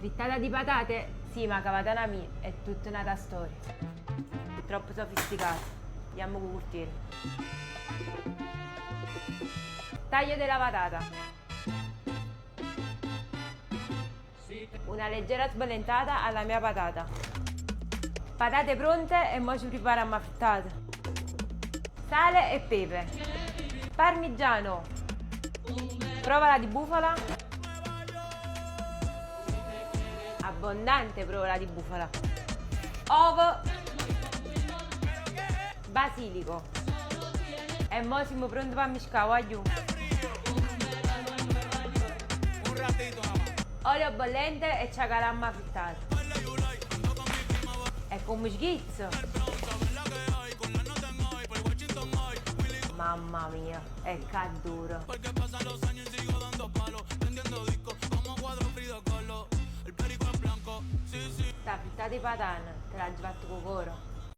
Frittata di patate? Sì, ma cavatana mia, è tutta un'altra storia. È troppo sofisticata. Andiamo con curtiere. Taglio della patata. Una leggera sbollentata alla mia patata. Patate pronte e mo ci prepariamo a frittata. Sale e pepe. Parmigiano. Provola di bufala. Abbondante provola di bufala. Ovo. Basilico. E mo siamo pronti per mischiare, voglio. Olio bollente e ciacalamma frittata. E come schizzo. Mamma mia, è che duro. Sta frittata di patata, te l'ha fatto con coro.